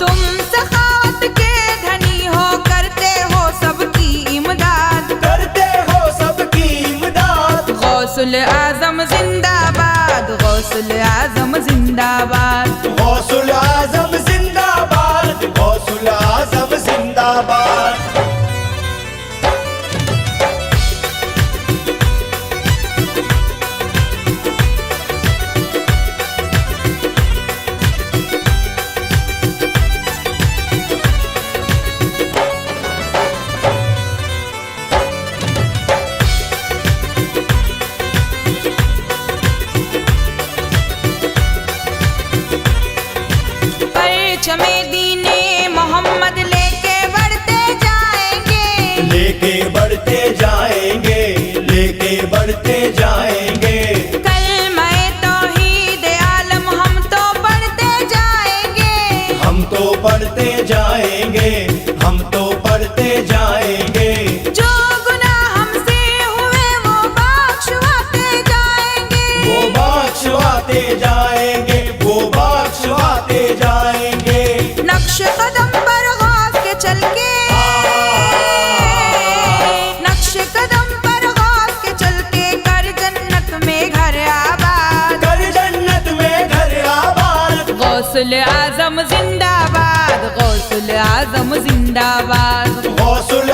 तुम सखावत के धनी हो, करते हो सबकी इमदाद, करते हो सबकी इमदाद। गौसुल आजम जिंदाबाद, गौसुल आजम जिंदाबाद, गौसुल आजम जिंदाबाद, गौसुल आजम जिंदाबाद। गौसुल आजम जिंदाबाद, गौसुल आजम जिंदाबाद। गौसुल